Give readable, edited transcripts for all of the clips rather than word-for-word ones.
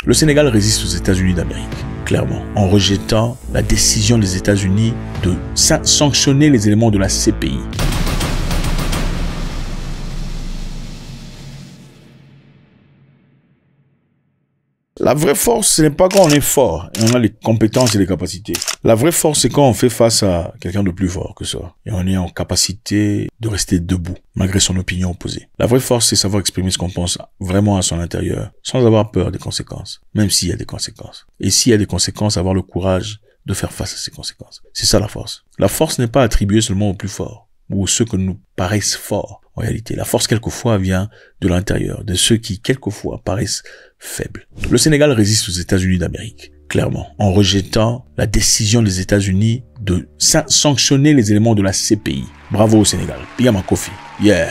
Le Sénégal résiste aux États-Unis d'Amérique, clairement, en rejetant la décision des États-Unis de sanctionner les éléments de la CPI. La vraie force, ce n'est pas quand on est fort et on a les compétences et les capacités. La vraie force, c'est quand on fait face à quelqu'un de plus fort que ça. Et on est en capacité de rester debout, malgré son opinion opposée. La vraie force, c'est savoir exprimer ce qu'on pense vraiment à son intérieur, sans avoir peur des conséquences, même s'il y a des conséquences. Et s'il y a des conséquences, avoir le courage de faire face à ces conséquences. C'est ça la force. La force n'est pas attribuée seulement aux plus forts, ou ceux que nous paraissent forts. En réalité, la force, quelquefois, vient de l'intérieur, de ceux qui, quelquefois, paraissent faibles. Le Sénégal résiste aux États-Unis d'Amérique, clairement, en rejetant la décision des États-Unis de sanctionner les éléments de la CPI. Bravo au Sénégal. Piyama Kofi. Yeah.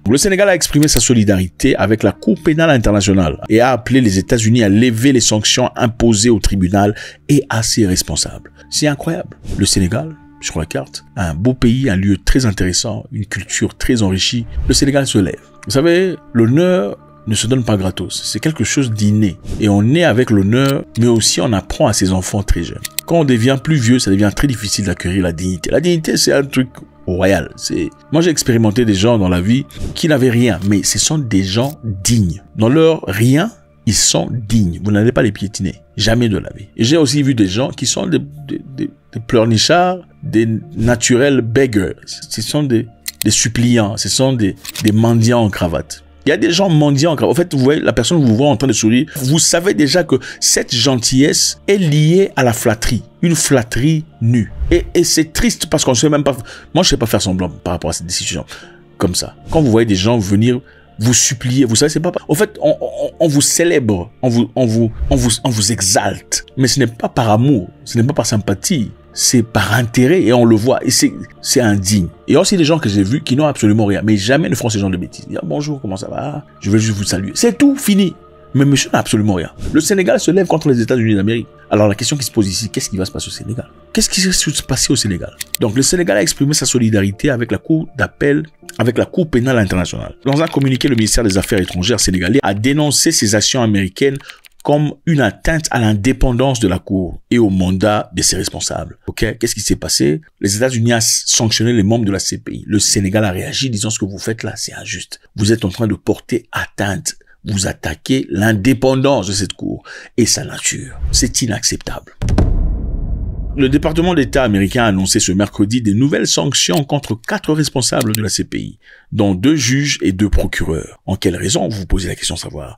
Le Sénégal a exprimé sa solidarité avec la Cour pénale internationale et a appelé les États-Unis à lever les sanctions imposées au tribunal et à ses responsables. C'est incroyable. Le Sénégal, sur la carte, un beau pays, un lieu très intéressant, une culture très enrichie. Le Sénégal se lève. Vous savez, l'honneur ne se donne pas gratos. C'est quelque chose d'inné. Et on naît avec l'honneur, mais aussi on apprend à ses enfants très jeunes. Quand on devient plus vieux, ça devient très difficile d'acquérir la dignité. La dignité, c'est un truc royal. Moi, j'ai expérimenté des gens dans la vie qui n'avaient rien, mais ce sont des gens dignes. Dans leur rien, ils sont dignes. Vous n'allez pas les piétiner. Jamais de la vie. Et j'ai aussi vu des gens qui sont des pleurnichards, des naturels beggars. Ce sont des suppliants. Ce sont des mendiants en cravate. Il y a des gens mendiants en cravate. En fait, vous voyez, la personne vous voit en train de sourire. Vous savez déjà que cette gentillesse est liée à la flatterie. Une flatterie nue. Et c'est triste parce qu'on ne sait même pas... Moi, je ne sais pas faire semblant par rapport à cette décision. Comme ça. Quand vous voyez des gens venir vous supplier, vous savez, c'est pas... En fait, on vous célèbre, on vous exalte. Mais ce n'est pas par amour, ce n'est pas par sympathie, c'est par intérêt et on le voit. Et c'est indigne. Il y a aussi des gens que j'ai vus qui n'ont absolument rien, mais jamais ne feront ce genre de bêtises. Ils disent, bonjour, comment ça va? Je vais juste vous saluer. C'est tout, fini. Mais monsieur n'a absolument rien. Le Sénégal se lève contre les États-Unis d'Amérique. Alors la question qui se pose ici, qu'est-ce qui va se passer au Sénégal? Qu'est-ce qui va se passer au Sénégal? Donc le Sénégal a exprimé sa solidarité avec la Cour d'appel, avec la Cour pénale internationale. Dans un communiqué, le ministère des Affaires étrangères sénégalais a dénoncé ces actions américaines comme une atteinte à l'indépendance de la Cour et au mandat de ses responsables. Ok, qu'est-ce qui s'est passé? Les États-Unis ont sanctionné les membres de la CPI. Le Sénégal a réagi disant ce que vous faites là, c'est injuste. Vous êtes en train de porter atteinte. Vous attaquez l'indépendance de cette Cour et sa nature. C'est inacceptable. Le département d'État américain a annoncé ce mercredi des nouvelles sanctions contre 4 responsables de la CPI, dont 2 juges et 2 procureurs. En quelle raison, vous vous posez la question de savoir?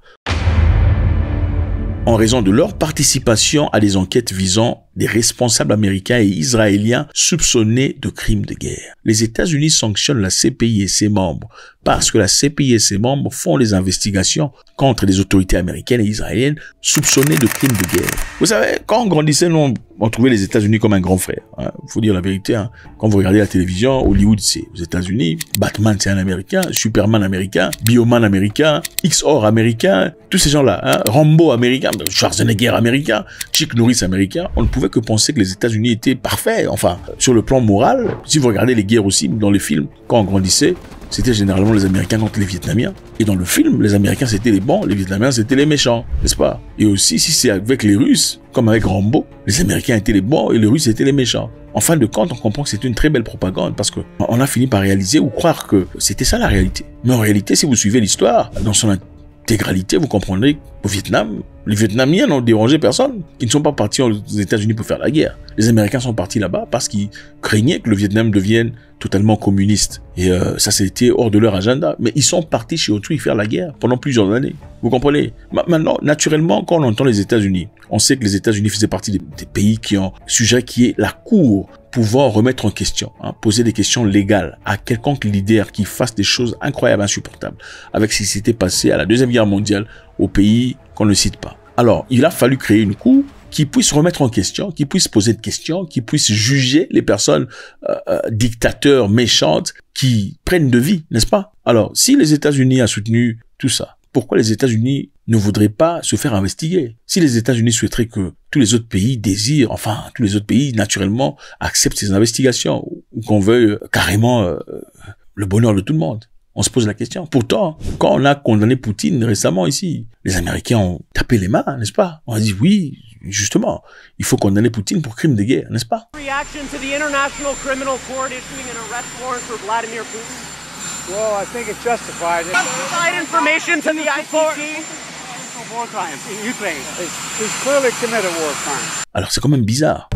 En raison de leur participation à des enquêtes visant des responsables américains et israéliens soupçonnés de crimes de guerre. Les États-Unis sanctionnent la CPI et ses membres parce que la CPI et ses membres font les investigations contre les autorités américaines et israéliennes soupçonnées de crimes de guerre. Vous savez, quand on grandissait, nous, on trouvait les États-Unis comme un grand frère. Faut dire la vérité. Quand vous regardez la télévision, Hollywood, c'est aux États-Unis. Batman, c'est un Américain. Superman, américain. Bioman, américain. X-Or, américain. Tous ces gens-là. Rambo, américain. Schwarzenegger, américain. Chuck Norris, américain. On ne pouvait que penser que les États-Unis étaient parfaits. Enfin, sur le plan moral, si vous regardez les guerres aussi, dans les films, quand on grandissait, c'était généralement les Américains contre les Vietnamiens. Et dans le film, les Américains c'était les bons, les Vietnamiens c'était les méchants, n'est-ce pas? Et aussi, si c'est avec les Russes, comme avec Rambo, les Américains étaient les bons et les Russes étaient les méchants. En fin de compte, on comprend que c'était une très belle propagande parce que on a fini par réaliser ou croire que c'était ça la réalité. Mais en réalité, si vous suivez l'histoire, dans son intégralité, vous comprendrez qu'au Vietnam, les Vietnamiens n'ont dérangé personne. Ils ne sont pas partis aux États-Unis pour faire la guerre. Les Américains sont partis là-bas parce qu'ils craignaient que le Vietnam devienne totalement communiste. Et ça, c'était hors de leur agenda. Mais ils sont partis chez autrui faire la guerre pendant plusieurs années. Vous comprenez? Maintenant, naturellement, quand on entend les États-Unis, on sait que les États-Unis faisaient partie des pays qui ont sujet qui est la Cour pouvant remettre en question, poser des questions légales à quelconque leader qui fasse des choses incroyables, insupportables, avec ce qui s'était passé à la Deuxième Guerre mondiale au pays qu'on ne cite pas. Alors, il a fallu créer une cour qui puisse remettre en question, qui puisse poser des questions, qui puisse juger les personnes dictateurs méchantes qui prennent de vie, n'est-ce pas? Alors, si les États-Unis ont soutenu tout ça, pourquoi les États-Unis ne voudraient pas se faire investiguer? Si les États-Unis souhaiteraient que tous les autres pays désirent, enfin, tous les autres pays, naturellement, acceptent ces investigations, ou qu'on veuille carrément le bonheur de tout le monde. On se pose la question. Pourtant, quand on a condamné Poutine récemment ici, les Américains ont tapé les mains, n'est-ce pas? On a dit oui, justement, il faut condamner Poutine pour crime de guerre, n'est-ce pas? Reaction to the International Criminal Court issuing an arrest warrant for Vladimir Putin? Well, I think it's justified. Provide information to the ICC. War crimes in Ukraine. He's clearly committed war crimes. Alors c'est quand même bizarre.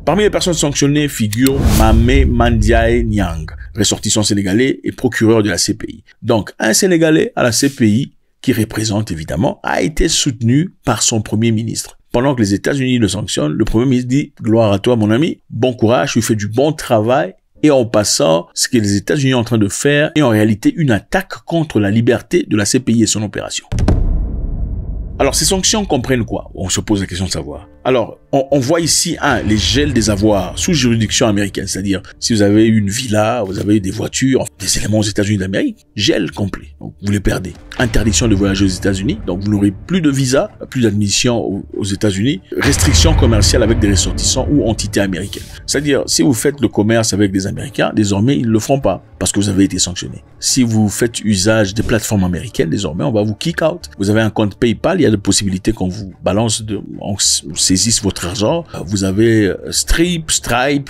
Parmi les personnes sanctionnées figure Mamé Mandiaye Niang, ressortissant sénégalais et procureur de la CPI. Donc, un Sénégalais à la CPI, qui représente évidemment, a été soutenu par son Premier ministre. Pendant que les États-Unis le sanctionnent, le Premier ministre dit « Gloire à toi, mon ami, bon courage, tu fais du bon travail ». Et en passant, ce que les États-Unis sont en train de faire est en réalité une attaque contre la liberté de la CPI et son opération. Alors, ces sanctions comprennent quoi? On se pose la question de savoir. Alors, on voit ici, les gels des avoirs sous juridiction américaine. C'est-à-dire, si vous avez une villa, vous avez des voitures, des éléments aux États-Unis d'Amérique, gel complet. Donc, vous les perdez. Interdiction de voyager aux États-Unis. Donc, vous n'aurez plus de visa, plus d'admission aux États-Unis. Restrictions commerciales avec des ressortissants ou entités américaines. C'est-à-dire, si vous faites le commerce avec des Américains, désormais, ils ne le feront pas parce que vous avez été sanctionné. Si vous faites usage des plateformes américaines, désormais, on va vous kick out. Vous avez un compte PayPal, il y a des possibilités qu'on vous balance, on saisisse votre argent. Vous avez Stripe,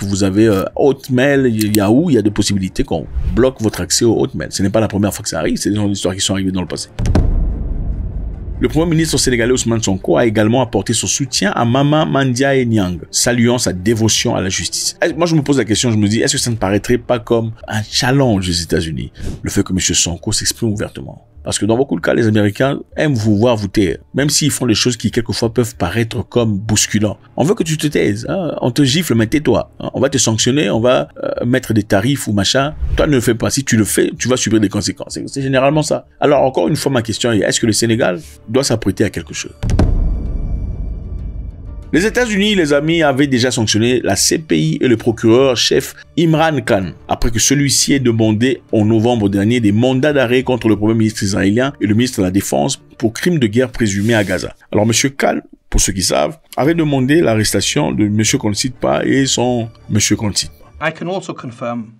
vous avez Hotmail, Yahoo, il y a des possibilités qu'on bloque votre accès au Hotmail. Ce n'est pas la première fois que ça arrive, c'est des histoires qui sont arrivées dans le passé. Le Premier ministre sénégalais Ousmane Sonko a également apporté son soutien à Mama Mandiaye Niang, saluant sa dévotion à la justice. Moi, je me pose la question, je me dis, est-ce que ça ne paraîtrait pas comme un challenge aux États-Unis, le fait que M. Sonko s'exprime ouvertement? Parce que dans beaucoup de cas, les Américains aiment vous voir vous taire, même s'ils font des choses qui quelquefois peuvent paraître comme bousculants. On veut que tu te taises, hein? On te gifle, mais tais-toi. Hein? On va te sanctionner, on va mettre des tarifs ou machin. Toi, ne le fais pas. Si tu le fais, tu vas subir des conséquences. C'est généralement ça. Alors, encore une fois, ma question est, est-ce que le Sénégal doit s'apprêter à quelque chose? Les États-Unis, les amis, avaient déjà sanctionné la CPI et le procureur-chef Imran Khan, après que celui-ci ait demandé en novembre dernier des mandats d'arrêt contre le Premier ministre israélien et le ministre de la Défense pour crimes de guerre présumés à Gaza. Alors, M. Khan, pour ceux qui savent, avait demandé l'arrestation de M. Kontsidpa et son M. Kontsidpa. I can also confirm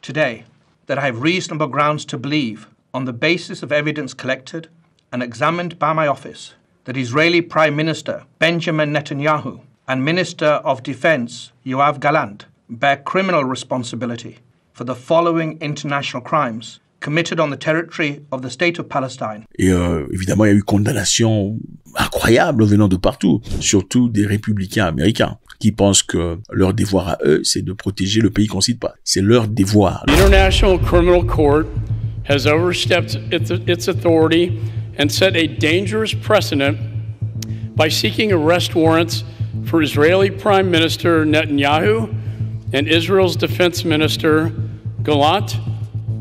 today that I have reasonable grounds to believe, on the basis of evidence collected and examined by my office, that Israeli Prime Minister Benjamin Netanyahu and Minister of Defense Yoav Gallant bear criminal responsibility for the following international crimes committed on the territory of the State of Palestine. Et évidemment, il y a eu condamnation incroyable venant de partout, surtout des républicains américains qui pensent que leur devoir à eux, c'est de protéger le pays qu'on cite pas. C'est leur devoir. International Criminal Court has overstepped its authority and set a dangerous precedent by seeking arrest warrants for Israeli Prime Minister Netanyahu and Israel's Defense Minister Gallant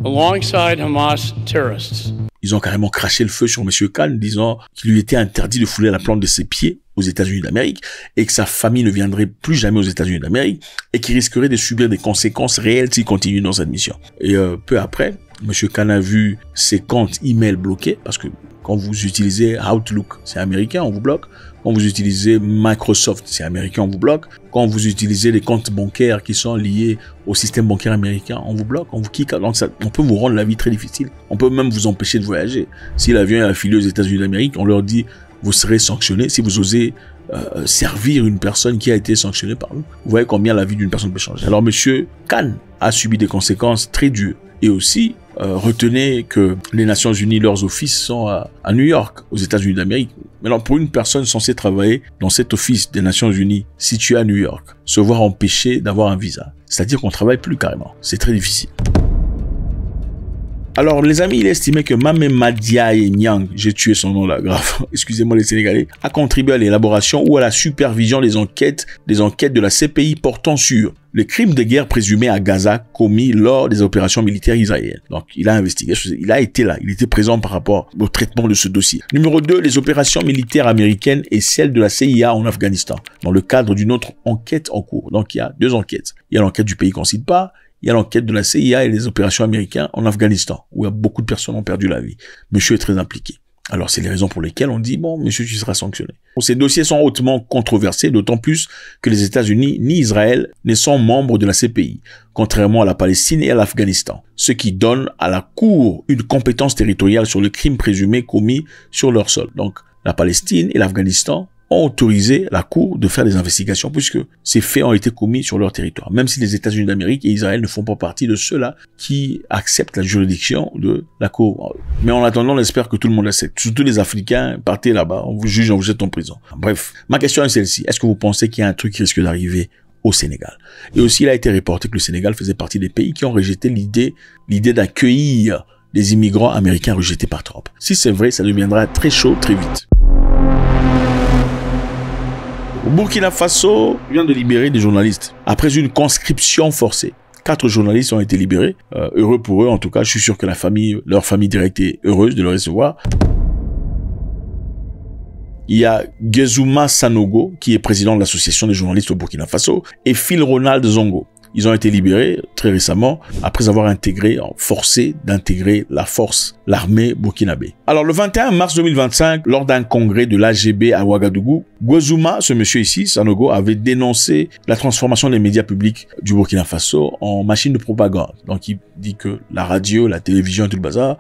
alongside Hamas terrorists. Ils ont carrément craché le feu sur M. Khan, disant qu'il lui était interdit de fouler la plante de ses pieds aux États-Unis d'Amérique et que sa famille ne viendrait plus jamais aux États-Unis d'Amérique et qu'il risquerait de subir des conséquences réelles s'il continue dans cette mission. Et peu après, M. Khan a vu ses comptes email bloqués parce que quand vous utilisez Outlook, c'est américain, on vous bloque. Quand vous utilisez Microsoft, c'est américain, on vous bloque. Quand vous utilisez les comptes bancaires qui sont liés au système bancaire américain, on vous bloque, on vous kick. Donc ça, on peut vous rendre la vie très difficile. On peut même vous empêcher de voyager. Si l'avion est affilié aux États-Unis d'Amérique, on leur dit vous serez sanctionné si vous osez servir une personne qui a été sanctionnée par nous. Vous voyez combien la vie d'une personne peut changer. Alors Monsieur Khan a subi des conséquences très dures. Et aussi, retenez que les Nations Unies, leurs offices sont à New York, aux États-Unis d'Amérique. Maintenant, pour une personne censée travailler dans cet office des Nations Unies situé à New York, se voir empêché d'avoir un visa, c'est-à-dire qu'on travaille plus carrément. C'est très difficile. Alors, les amis, il estimait que Mamé Mandiaye Niang, j'ai tué son nom là, grave, excusez-moi les Sénégalais, a contribué à l'élaboration ou à la supervision des enquêtes de la CPI portant sur les crimes de guerre présumés à Gaza commis lors des opérations militaires israéliennes. Donc, il a investigué, il a été là, il était présent par rapport au traitement de ce dossier. Numéro 2, les opérations militaires américaines et celles de la CIA en Afghanistan, dans le cadre d'une autre enquête en cours. Donc, il y a deux enquêtes. Il y a l'enquête du pays qu'on cite pas, il y a l'enquête de la CIA et les opérations américaines en Afghanistan, où beaucoup de personnes ont perdu la vie. Monsieur est très impliqué. Alors, c'est les raisons pour lesquelles on dit, bon, monsieur, tu seras sanctionné. Ces dossiers sont hautement controversés, d'autant plus que les États-Unis ni Israël ne sont membres de la CPI, contrairement à la Palestine et à l'Afghanistan, ce qui donne à la Cour une compétence territoriale sur le crime présumé commis sur leur sol. Donc, la Palestine et l'Afghanistan ont autorisé la Cour de faire des investigations puisque ces faits ont été commis sur leur territoire, même si les États-Unis d'Amérique et Israël ne font pas partie de ceux-là qui acceptent la juridiction de la Cour. Mais en attendant, on espère que tout le monde accepte. Surtout les Africains, partez là-bas, on vous juge, on vous jette en prison. Bref, ma question est celle-ci. Est-ce que vous pensez qu'il y a un truc qui risque d'arriver au Sénégal? Et aussi, il a été reporté que le Sénégal faisait partie des pays qui ont rejeté l'idée d'accueillir des immigrants américains rejetés par Trump. Si c'est vrai, ça deviendra très chaud très vite. Au Burkina Faso vient de libérer des journalistes après une conscription forcée. 4 journalistes ont été libérés. Heureux pour eux, en tout cas. Je suis sûr que leur famille directe est heureuse de le recevoir. Il y a Gezuma Sanogo, qui est président de l'association des journalistes au Burkina Faso, et Phil Ronald Zongo. Ils ont été libérés très récemment après avoir forcé d'intégrer l'armée burkinabé. Alors le 21 mars 2025, lors d'un congrès de l'AGB à Ouagadougou, Gezuma, ce monsieur ici, Sanogo, avait dénoncé la transformation des médias publics du Burkina Faso en machines de propagande. Donc il dit que la radio, la télévision et tout le bazar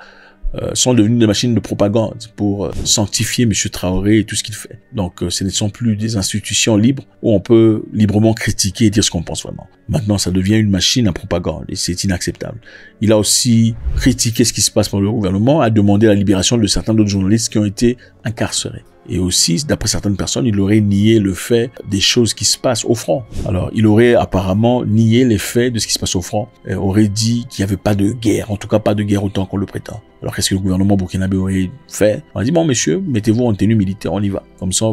sont devenus des machines de propagande pour sanctifier M. Traoré et tout ce qu'il fait. Donc ce ne sont plus des institutions libres où on peut librement critiquer et dire ce qu'on pense vraiment. Maintenant, ça devient une machine à propagande et c'est inacceptable. Il a aussi critiqué ce qui se passe par le gouvernement, a demandé la libération de certains d'autres journalistes qui ont été incarcérés. Et aussi, d'après certaines personnes, il aurait nié le fait des choses qui se passent au front. Alors, il aurait apparemment nié les faits de ce qui se passe au front, et aurait dit qu'il n'y avait pas de guerre, en tout cas pas de guerre autant qu'on le prétend. Alors, qu'est-ce que le gouvernement burkinabé aurait fait? On a dit, bon, messieurs, mettez-vous en tenue militaire, on y va. Comme ça,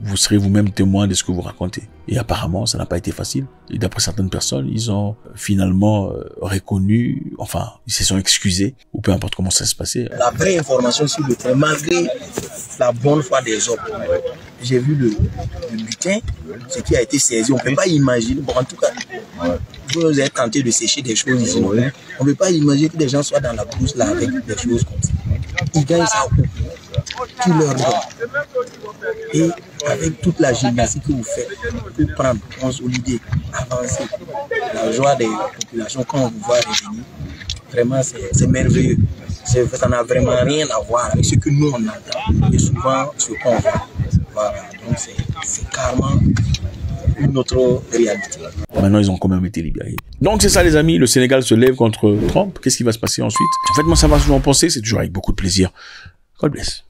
vous serez vous-même témoin de ce que vous racontez. Et apparemment, ça n'a pas été facile. Et d'après certaines personnes, ils ont finalement reconnu, enfin, ils se sont excusés, ou peu importe comment ça se passait. La vraie information sur le terrain, malgré la bonne foi des hommes. J'ai vu le butin, ce qui a été saisi. On ne peut pas imaginer, bon, en tout cas, vous êtes tenté de sécher des choses ici. On ne peut pas imaginer que des gens soient dans la brousse là avec des choses comme ça. Ils gagnent ça où? Qui leur donne. Et avec toute la gymnastique que vous faites pour prendre, consolider, avancer, la joie des populations quand on vous voit revenir, vraiment c'est merveilleux. Ça n'a vraiment rien à voir avec ce que nous on entend et souvent ce qu'on voit. Voilà, donc c'est carrément une autre réalité. Maintenant, ils ont quand même été libérés. Donc, c'est ça, les amis. Le Sénégal se lève contre Trump. Qu'est-ce qui va se passer ensuite? En fait, moi, ça va souvent penser. C'est toujours avec beaucoup de plaisir. God bless.